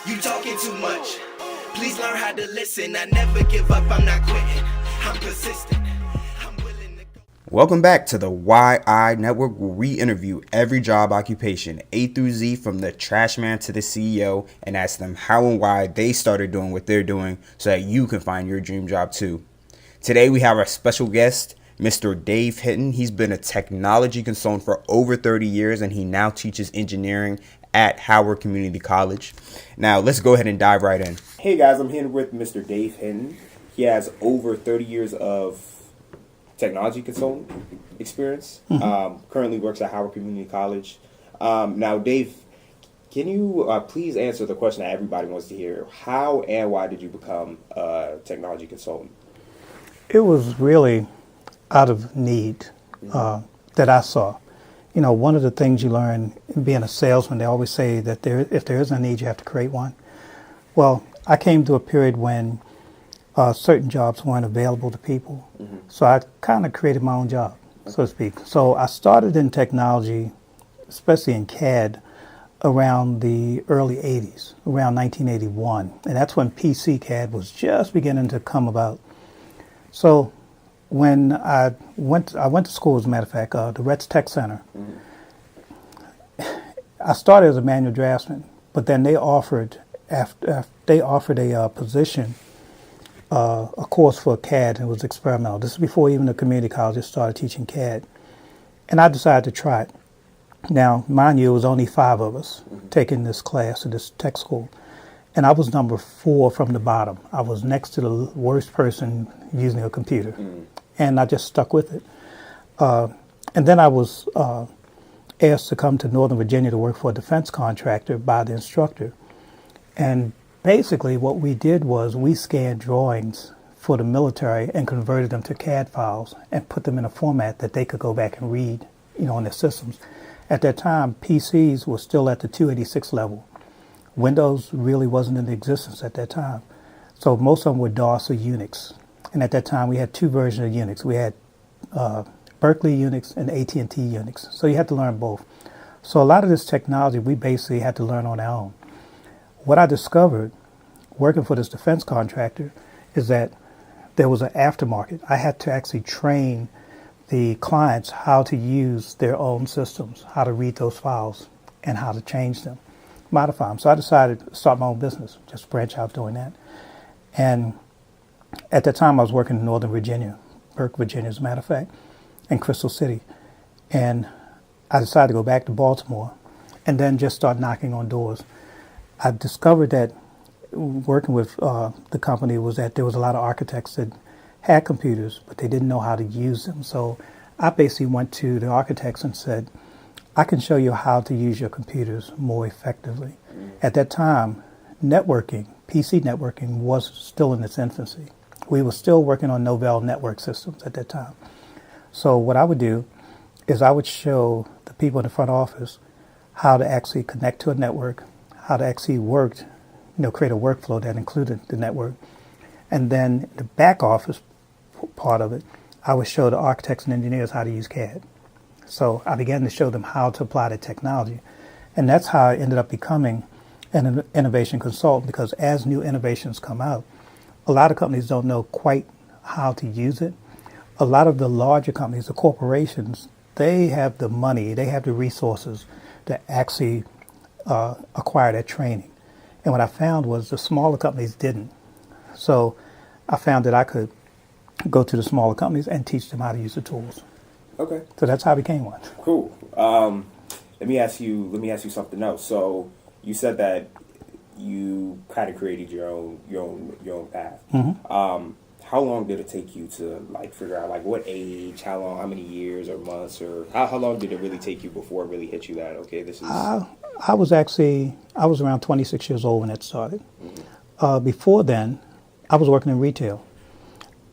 You talking too much. Please learn how to listen. I never give up, I'm not quitting. I'm persistent. I'm willing to go. Welcome back to the YI Network, where we interview every job occupation, A through Z, from the trash man to the CEO, and ask them how and why they started doing what they're doing so that you can find your dream job too. Today we have our special guest, Mr. Dave Hinton. He's been a technology consultant for over 30 years, and he now teaches engineering at Howard Community College. Now, let's go ahead and dive right in. Hey guys, I'm here with Mr. Dave Hinton. He has over 30 years of technology consultant experience. Currently works at Howard Community College. Now, Dave, can you please answer the question that everybody wants to hear? How and why did you become a technology consultant? It was really out of need that I saw. You know, one of the things you learn in being a salesman, they always say that if there isn't a need, you have to create one. Well, I came to a period when certain jobs weren't available to people. So I kind of created my own job, so to speak. So I started in technology, especially in CAD, around the early 80s, around 1981. And that's when PC CAD was just beginning to come about. So when I went to school, as a matter of fact, the Retz Tech Center. I started as a manual draftsman, but then they offered a position, a course for CAD, and it was experimental. This is before even the community colleges started teaching CAD, and I decided to try it. Now, mind you, it was only 5 of us taking this class at this tech school, and I was number 4 from the bottom. I was next to the worst person using a computer. And I just stuck with it. And then I was asked to come to Northern Virginia to work for a defense contractor by the instructor. And basically what we did was we scanned drawings for the military and converted them to CAD files and put them in a format that they could go back and read, on their systems. At that time, PCs were still at the 286 level. Windows really wasn't in existence at that time. So most of them were DOS or Unix. And at that time, we had 2 versions of Unix. We had Berkeley Unix and AT&T Unix. So you had to learn both. So a lot of this technology, we basically had to learn on our own. What I discovered working for this defense contractor is that there was an aftermarket. I had to actually train the clients how to use their own systems, how to read those files, and how to change them, modify them. So I decided to start my own business, just branch out doing that. And at that time, I was working in Northern Virginia, Burke, Virginia, as a matter of fact, and Crystal City. And I decided to go back to Baltimore and then just start knocking on doors. I discovered that working with the company was that there was a lot of architects that had computers, but they didn't know how to use them. So I basically went to the architects and said, I can show you how to use your computers more effectively. At that time, networking, PC networking, was still in its infancy. We were still working on Novell network systems at that time. So what I would do is I would show the people in the front office how to actually connect to a network, how to actually create a workflow that included the network. And then the back office part of it, I would show the architects and engineers how to use CAD. So I began to show them how to apply the technology. And that's how I ended up becoming an innovation consultant, because as new innovations come out, a lot of companies don't know quite how to use it. A lot of the larger companies, the corporations, they have the money, they have the resources to actually acquire that training. And what I found was the smaller companies didn't. So I found that I could go to the smaller companies and teach them how to use the tools. Okay. So that's how I became one. Cool. Let me ask you something else. So you said that you kind of created your own path. How long did it take you to figure out what age, how many years or months, or how long did it really take you before it really hit you that this is? I was around 26 years old when it started. Before then, I was working in retail.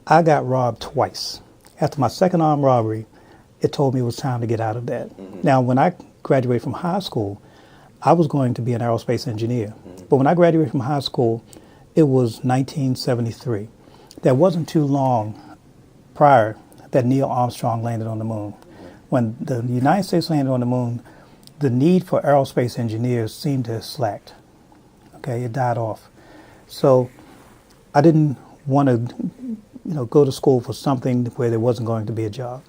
I got robbed twice. After my second armed robbery, it told me it was time to get out of that. Now, when I graduated from high school, I was going to be an aerospace engineer. But when I graduated from high school, it was 1973. That wasn't too long prior that Neil Armstrong landed on the moon. When the United States landed on the moon, the need for aerospace engineers seemed to have slacked. Okay, it died off. So I didn't want to, go to school for something where there wasn't going to be a job.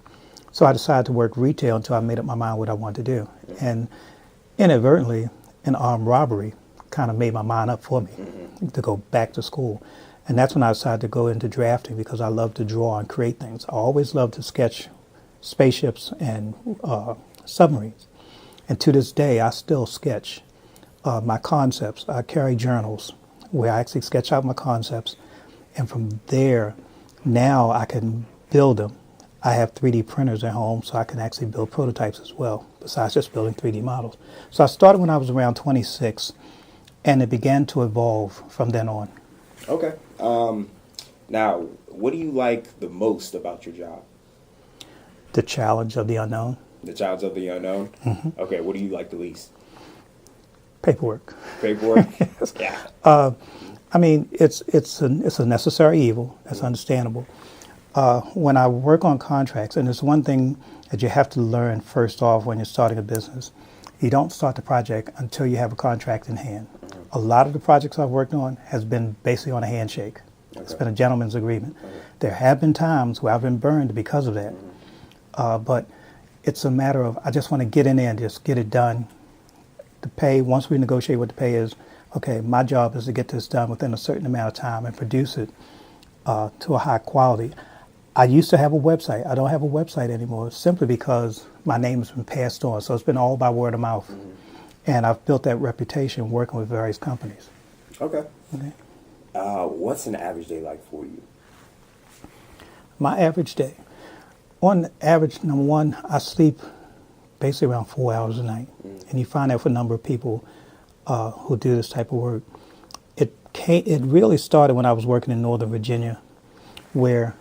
So I decided to work retail until I made up my mind what I wanted to do. And inadvertently, an armed robbery kind of made my mind up for me to go back to school. And that's when I decided to go into drafting because I love to draw and create things. I always loved to sketch spaceships and submarines. And to this day, I still sketch my concepts. I carry journals where I actually sketch out my concepts. And from there, now I can build them. I have 3D printers at home, so I can actually build prototypes as well, besides just building 3D models. So I started when I was around 26, and it began to evolve from then on. Okay. Now, what do you like the most about your job? The challenge of the unknown. The challenge of the unknown? Mm-hmm. Okay, what do you like the least? Paperwork. Paperwork? Yes. Yeah. I mean, it's a necessary evil. That's understandable. When I work on contracts, and there's one thing that you have to learn first off when you're starting a business, you don't start the project until you have a contract in hand. A lot of the projects I've worked on has been basically on a handshake. Okay. It's been a gentleman's agreement. Okay. There have been times where I've been burned because of that. But it's a matter of, I just want to get in there and just get it done. The pay, once we negotiate what the pay is, okay, my job is to get this done within a certain amount of time and produce it to a high quality. I used to have a website. I don't have a website anymore simply because my name has been passed on. So it's been all by word of mouth. Mm-hmm. And I've built that reputation working with various companies. Okay. What's an average day like for you? My average day. On average, number one, I sleep basically around 4 hours a night. Mm-hmm. And you find that for a number of people who do this type of work. It really started when I was working in Northern Virginia, where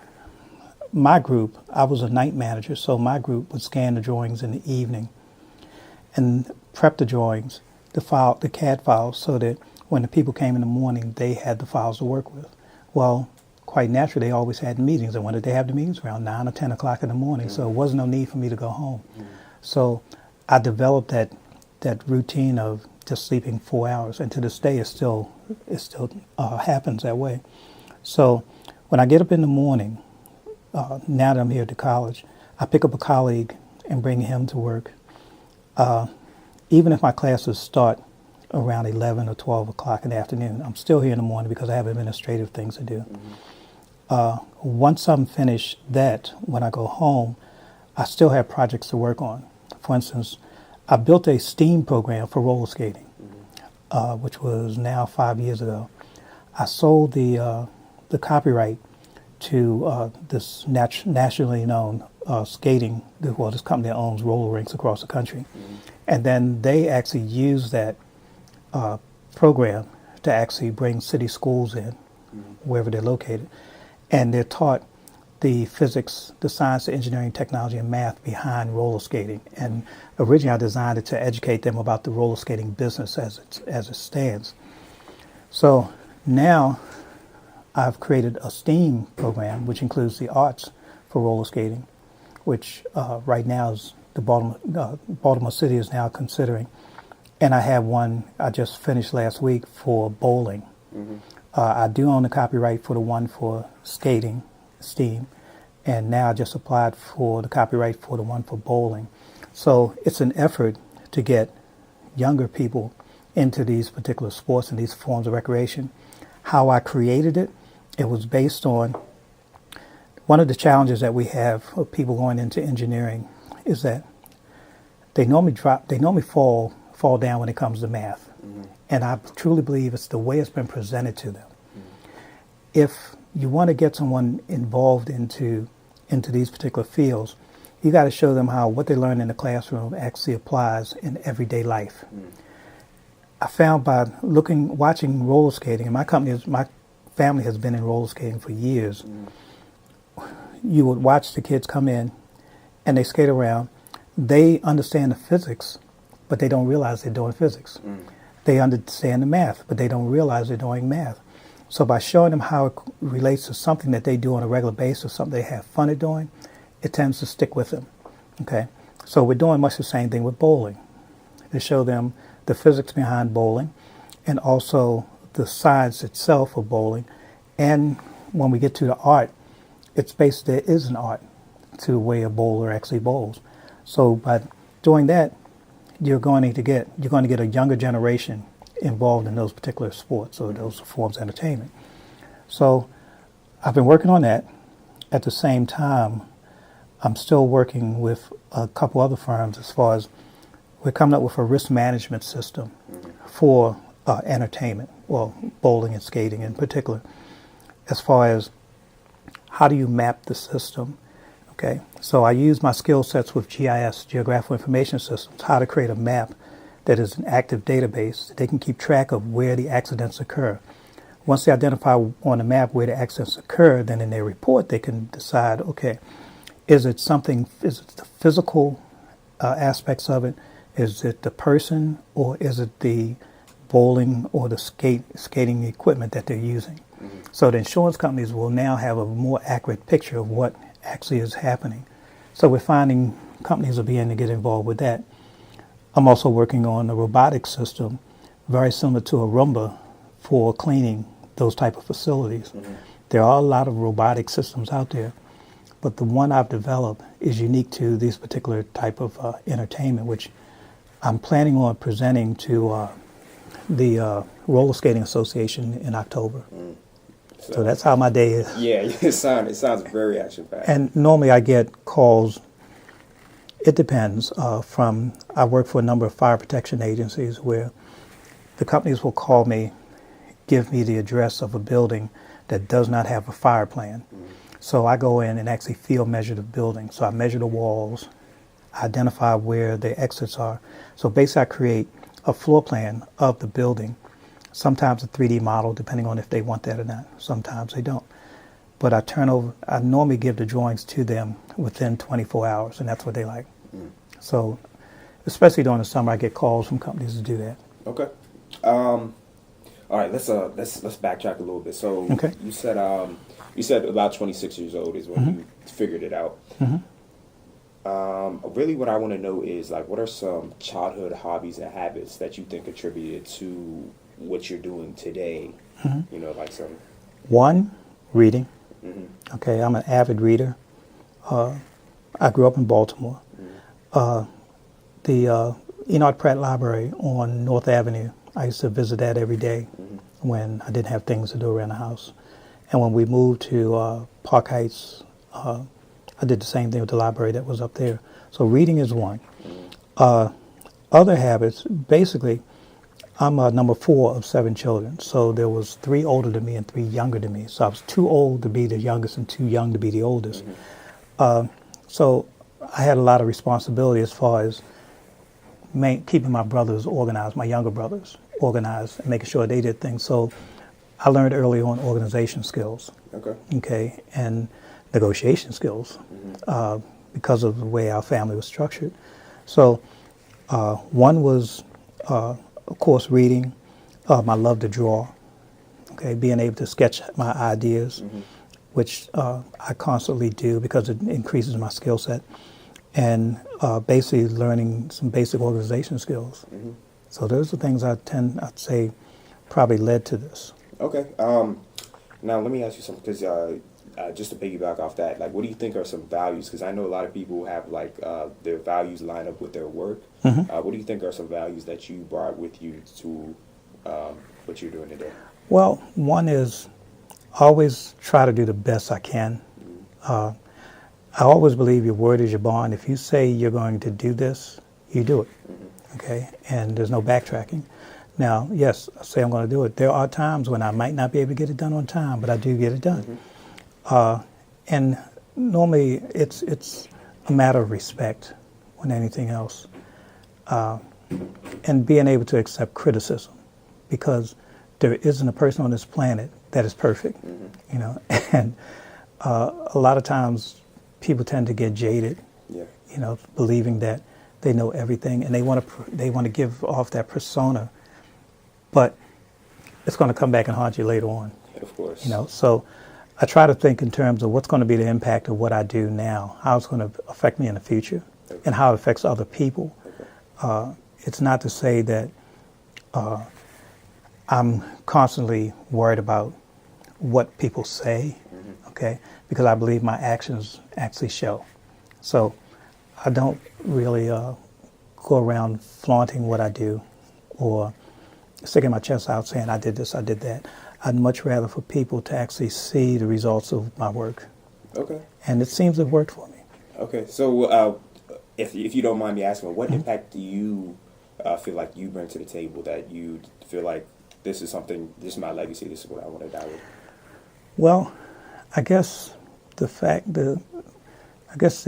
my group, I was a night manager, so my group would scan the drawings in the evening and prep the drawings, the CAD files, so that when the people came in the morning, they had the files to work with. Well, quite naturally, they always had meetings, and when did they have the meetings? Around 9 or 10 o'clock in the morning, so there was no need for me to go home. So I developed that routine of just sleeping 4 hours, and to this day, it still happens that way. So when I get up in the morning, now that I'm here at the college, I pick up a colleague and bring him to work. Even if my classes start around 11 or 12 o'clock in the afternoon, I'm still here in the morning because I have administrative things to do. Mm-hmm. Once I'm finished that, when I go home, I still have projects to work on. For instance, I built a STEAM program for roller skating, which was now 5 years ago. I sold the copyright to this nationally known skating, this company that owns roller rinks across the country. Mm-hmm. And then they actually use that program to actually bring city schools in, wherever they're located. And they're taught the physics, the science, the engineering, technology, and math behind roller skating. And originally I designed it to educate them about the roller skating business as it stands. So now I've created a STEAM program, which includes the arts for roller skating, which right now is the Baltimore City is now considering. And I have one I just finished last week for bowling. Mm-hmm. I do own the copyright for the one for skating, STEAM, and now I just applied for the copyright for the one for bowling. So it's an effort to get younger people into these particular sports and these forms of recreation. How I created it, it was based on one of the challenges that we have of people going into engineering is that they normally fall down when it comes to math. Mm-hmm. And I truly believe it's the way it's been presented to them. Mm-hmm. If you want to get someone involved into these particular fields, you got to show them how what they learn in the classroom actually applies in everyday life. Mm-hmm. I found by watching roller skating, and my family has been in roller skating for years. You would watch the kids come in and they skate around. They understand the physics, but they don't realize they're doing physics. They understand the math, but they don't realize they're doing math. So by showing them how it relates to something that they do on a regular basis, something they have fun at doing, it tends to stick with them. Okay, so we're doing much the same thing with bowling. To show them the physics behind bowling, and also the science itself of bowling. And when we get to the art, it's based, there is an art to the way a bowler actually bowls. So by doing that, you're going to get a younger generation involved in those particular sports or those forms of entertainment. So I've been working on that. At the same time, I'm still working with a couple other firms as far as we're coming up with a risk management system for entertainment, well, bowling and skating in particular, as far as how do you map the system. Okay, so I use my skill sets with GIS, Geographical Information Systems, how to create a map that is an active database that they can keep track of where the accidents occur. Once they identify on the map where the accidents occur, then in their report they can decide, okay, is it the physical aspects of it? Is it the person, or is it the bowling or the skating equipment that they're using? Mm-hmm. So the insurance companies will now have a more accurate picture of what actually is happening. So we're finding companies are beginning to get involved with that. I'm also working on a robotic system very similar to a Roomba for cleaning those type of facilities. Mm-hmm. There are a lot of robotic systems out there, but the one I've developed is unique to this particular type of entertainment, which I'm planning on presenting to the Roller Skating Association in October. Mm. So that's how my day is. Yeah, it sounds very action-packed. And normally I get calls, it depends, I work for a number of fire protection agencies where the companies will call me, give me the address of a building that does not have a fire plan. Mm-hmm. So I go in and actually field measure the building. So I measure the walls, identify where the exits are. So basically I create a floor plan of the building, sometimes a 3D model depending on if they want that or not. Sometimes they don't. But I normally give the drawings to them within 24 hours, and that's what they like. Mm. So especially during the summer, I get calls from companies to do that. Okay. All right, let's backtrack a little bit. So okay. You said about 26 years old is when mm-hmm. you figured it out. Mm-hmm. Really what I want to know is, like, what are some childhood hobbies and habits that you think contributed to what you're doing today? Mm-hmm. You know, like some... One, reading. Mm-hmm. Okay, I'm an avid reader. I grew up in Baltimore. Mm-hmm. The Enoch Pratt Library on North Avenue, I used to visit that every day mm-hmm. when I didn't have things to do around the house. And when we moved to Park Heights, I did the same thing with the library that was up there. So reading is one. Other habits, basically, I'm number 4 of 7 children. So there was 3 older than me and 3 younger than me. So I was too old to be the youngest and too young to be the oldest. Mm-hmm. So I had a lot of responsibility as far as keeping my brothers organized, my younger brothers organized, and making sure they did things. So I learned early on organization skills. Okay, and negotiation skills mm-hmm. Because of the way our family was structured. So one was, of course, reading. My love to draw. Okay, being able to sketch my ideas, mm-hmm. which I constantly do because it increases my skill set, and basically learning some basic organization skills. Mm-hmm. So those are things I'd say probably led to this. Okay. Now let me ask you something, because just to piggyback off that, like, what do you think are some values? Because I know a lot of people have their values line up with their work. Mm-hmm. What do you think are some values that you brought with you to what you're doing today? Well, one is always try to do the best I can. Mm-hmm. I always believe your word is your bond. If you say you're going to do this, you do it. Mm-hmm. Okay, and there's no backtracking. Now, yes, I say I'm going to do it. There are times when I might not be able to get it done on time, but I do get it done. Mm-hmm. And normally it's a matter of respect more than anything else. And being able to accept criticism, because there isn't a person on this planet that is perfect, mm-hmm. you know. And a lot of times people tend to get jaded, yeah. you know, believing that they know everything, and they want to give off that persona, but it's going to come back and haunt you later on. Of course. You know, so I try to think in terms of what's going to be the impact of what I do now, how it's going to affect me in the future, okay. and how it affects other people. Okay. It's not to say that I'm constantly worried about what people say, okay, because I believe my actions actually show. So I don't really go around flaunting what I do or sticking my chest out saying I did this, I did that. I'd much rather for people to actually see the results of my work. Okay. And it seems to have worked for me. Okay. So, if you don't mind me asking, what impact do you feel like you bring to the table that you feel like this is something, this is my legacy, this is what I want to die with? Well, I guess the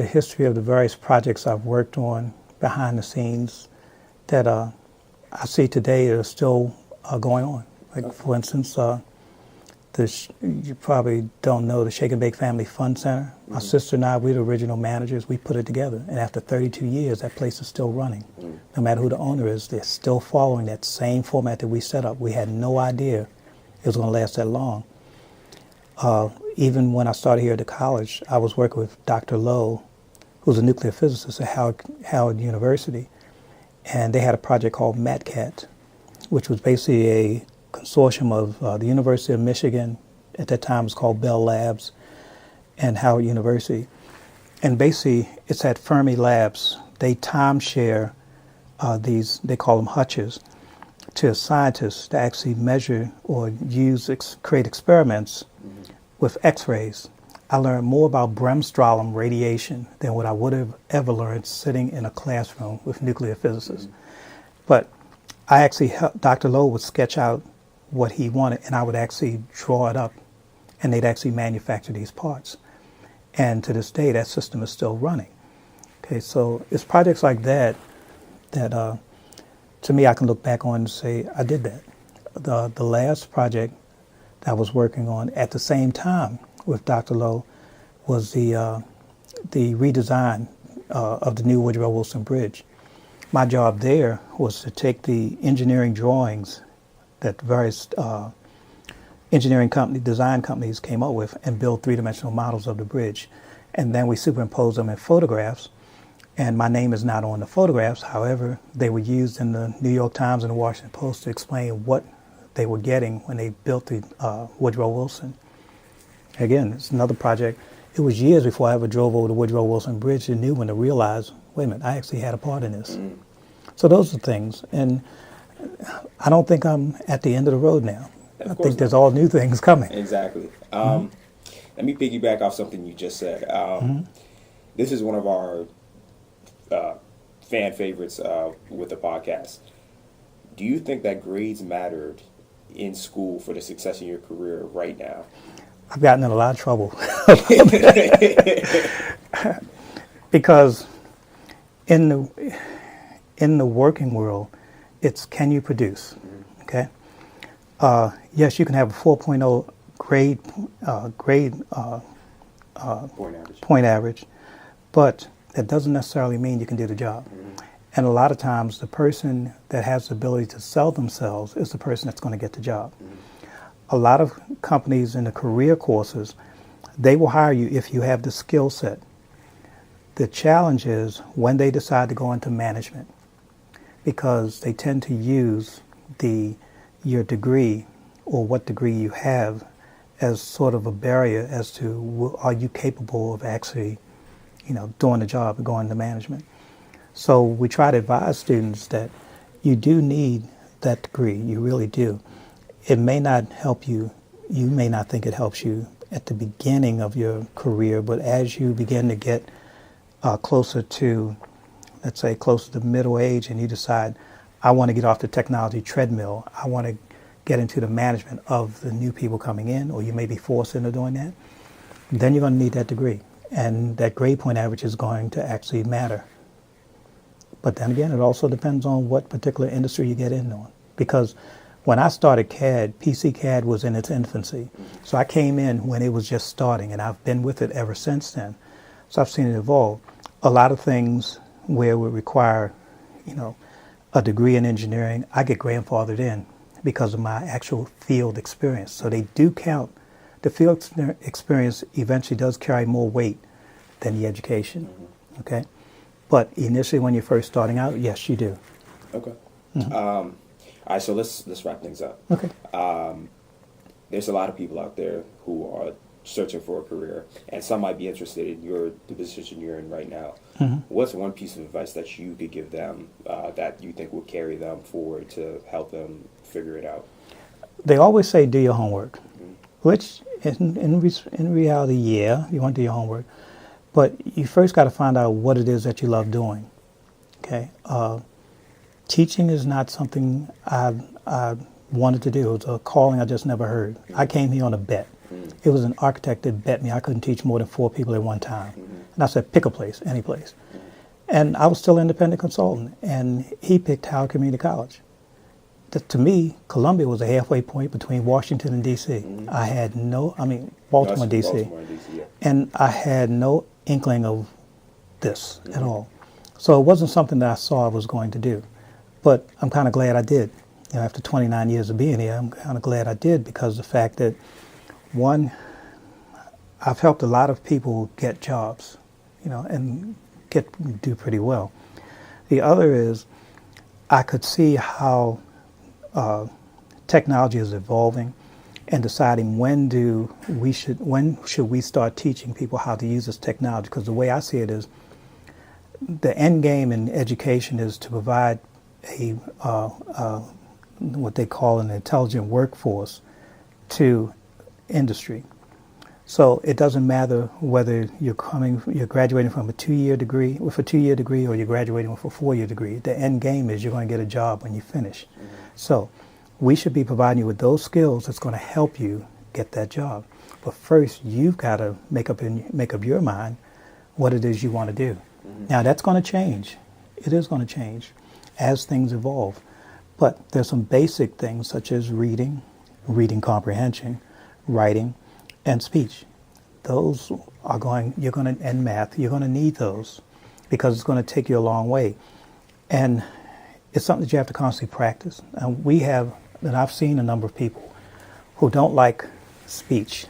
history of the various projects I've worked on behind the scenes that I see today are still going on. Like, for instance, you probably don't know the Shake and Bake Family Fun Center. My sister and I, we're the original managers. We put it together. And after 32 years, that place is still running. No matter who the owner is, they're still following that same format that we set up. We had no idea it was going to last that long. Even when I started here at the college, I was working with Dr. Lowe, who's a nuclear physicist at Howard University. And they had a project called MATCAT, which was basically a consortium of the University of Michigan, at that time it was called Bell Labs, and Howard University. And basically, it's at Fermi Labs. They timeshare these, they call them hutches, to scientists to actually measure or create experiments with X-rays. I learned more about bremsstrahlum radiation than what I would have ever learned sitting in a classroom with nuclear physicists. But I actually helped, Dr. Lowe would sketch out what he wanted, and I would actually draw it up, and they'd actually manufacture these parts. And to this day, that system is still running. Okay, so it's projects like that that, to me, I can look back on and say, I did that. The last project that I was working on at the same time with Dr. Lowe was the redesign of the new Woodrow Wilson Bridge. My job there was to take the engineering drawings that various design companies came up with and build three-dimensional models of the bridge. And then we superimpose them in photographs. And my name is not on the photographs. However, they were used in the New York Times and the Washington Post to explain what they were getting when they built the Woodrow Wilson. Again, it's another project. It was years before I ever drove over the Woodrow Wilson Bridge and knew when to realize, wait a minute, I actually had a part in this. So those are things. And I don't think I'm at the end of the road now. I think there's all new things coming. Exactly. Let me piggyback off something you just said. This is one of our fan favorites with the podcast. Do you think that grades mattered in school for the success in your career right now? I've gotten in a lot of trouble. Because in the working world, it's can you produce, okay? Yes, you can have a 4.0 point average, but that doesn't necessarily mean you can do the job. And a lot of times, the person that has the ability to sell themselves is the person that's going to get the job. A lot of companies in the career courses, they will hire you if you have the skill set. The challenge is when they decide to go into management, because they tend to use your degree or what degree you have as sort of a barrier as to are you capable of actually, doing the job and going into management. So we try to advise students that you do need that degree, you really do. It may not help you, you may not think it helps you at the beginning of your career, but as you begin to get closer to, let's say, closer to middle age, and you decide, I want to get off the technology treadmill, I want to get into the management of the new people coming in, or you may be forced into doing that, then you're going to need that degree. And that grade point average is going to actually matter. But then again, it also depends on what particular industry you get in on. Because when I started CAD, PC CAD was in its infancy. So I came in when it was just starting, and I've been with it ever since then. So I've seen it evolve. A lot of things where it would require, a degree in engineering, I get grandfathered in because of my actual field experience. So they do count. The field experience eventually does carry more weight than the education, okay? But initially when you're first starting out, yes, you do. Okay. All All right, so let's wrap things up. Okay. There's a lot of people out there who are searching for a career, and some might be interested in the position you're in right now. What's one piece of advice that you could give them that you think will carry them forward to help them figure it out? They always say do your homework, which in reality, yeah, you want to do your homework, but you first got to find out what it is that you love doing. Okay, teaching is not something I wanted to do. It was a calling I just never heard. I came here on a bet. It was an architect that bet me I couldn't teach more than 4 people at one time. And I said, pick a place, any place. And I was still an independent consultant, and he picked Howard Community College. To me, Columbia was a halfway point between Washington and D.C. I had Baltimore, D.C. Yeah. And I had no inkling of this at all. So it wasn't something that I saw I was going to do. But I'm kind of glad I did. After 29 years of being here, I'm kind of glad I did, because the fact that, one, I've helped a lot of people get jobs, and do pretty well. The other is I could see how technology is evolving, and deciding when should we start teaching people how to use this technology. Because the way I see it is, the end game in education is to provide a what they call an intelligent workforce to industry. So it doesn't matter whether you're graduating from a 2-year degree, or you're graduating with a 4-year degree. The end game is you're going to get a job when you finish. So we should be providing you with those skills that's going to help you get that job. But first, you've got to make up your mind what it is you want to do. Now, that's going to change. It is going to change as things evolve. But there's some basic things such as reading comprehension, writing, and speech. Those are and math, you're going to need those, because it's going to take you a long way. And it's something that you have to constantly practice. And I've seen a number of people who don't like speech.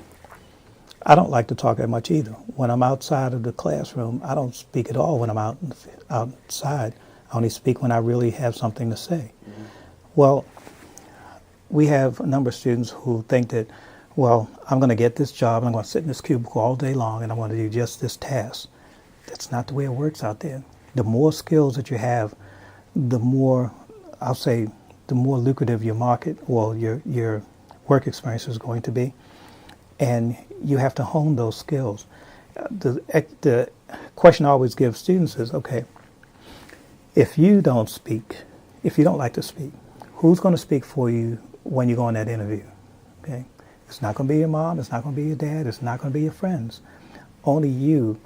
I don't like to talk that much either. When I'm outside of the classroom, I don't speak at all when I'm outside. I only speak when I really have something to say. Well, we have a number of students who think that, well, I'm going to get this job, and I'm going to sit in this cubicle all day long, and I'm going to do just this task. That's not the way it works out there. The more skills that you have, the more lucrative your market or your work experience is going to be. And you have to hone those skills. The question I always give students is, okay, if you don't like to speak, who's going to speak for you when you go on that interview? Okay, it's not going to be your mom, it's not going to be your dad, it's not going to be your friends. Only you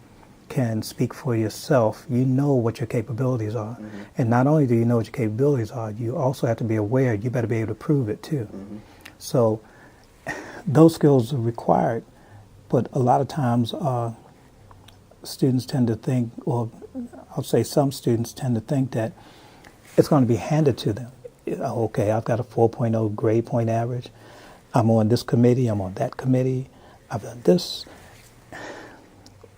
can speak for yourself. You know what your capabilities are. And not only do you know what your capabilities are, you also have to be aware, you better be able to prove it too. So those skills are required, but a lot of times students tend to think, or I'll say some students tend to think that it's going to be handed to them. Okay, I've got a 4.0 grade point average. I'm on this committee, I'm on that committee, I've done this.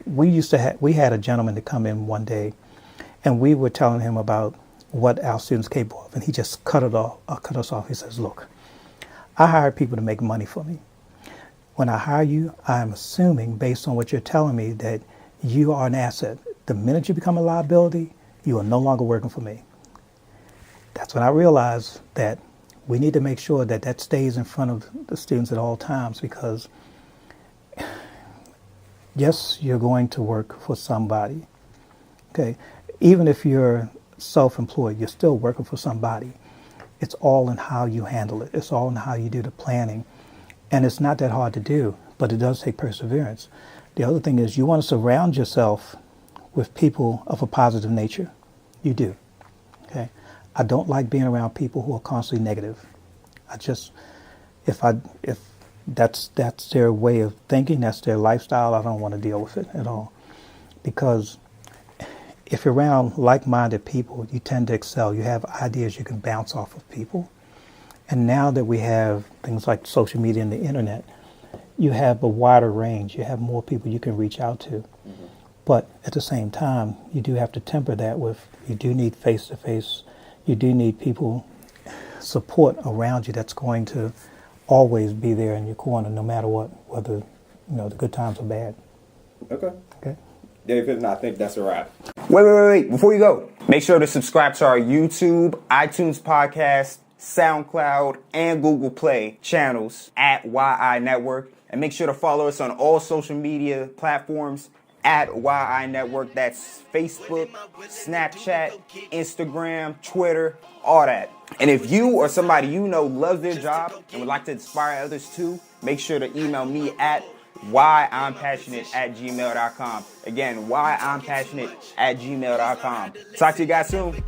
We had a gentleman to come in one day, and we were telling him about what our students are capable of, and he just cut us off. He says, look, I hire people to make money for me. When I hire you, I'm assuming, based on what you're telling me, that you are an asset. The minute you become a liability, you are no longer working for me. That's when I realized that we need to make sure that that stays in front of the students at all times, because yes, you're going to work for somebody. Okay, even if you're self-employed, you're still working for somebody. It's all in how you handle it. It's all in how you do the planning. And it's not that hard to do, but it does take perseverance. The other thing is you want to surround yourself with people of a positive nature. You do. Okay. I don't like being around people who are constantly negative. If that's their way of thinking, that's their lifestyle, I don't want to deal with it at all. Because if you're around like-minded people, you tend to excel. You have ideas, you can bounce off of people. And now that we have things like social media and the internet, you have a wider range. You have more people you can reach out to. But at the same time, you do have to temper that with, you do need face-to-face. You do need people support around you that's going to always be there in your corner, no matter what, whether the good times or bad. Okay. Okay. David, I think that's a wrap. Wait. Before you go, make sure to subscribe to our YouTube, iTunes podcast, SoundCloud, and Google Play channels at YI Network. And make sure to follow us on all social media platforms at YI Network. That's Facebook, Snapchat, Instagram, Twitter, all that. And if you or somebody you know loves their job and would like to inspire others too, make sure to email me at whyimpassionate@gmail.com. Again, whyimpassionate@gmail.com. Talk to you guys soon.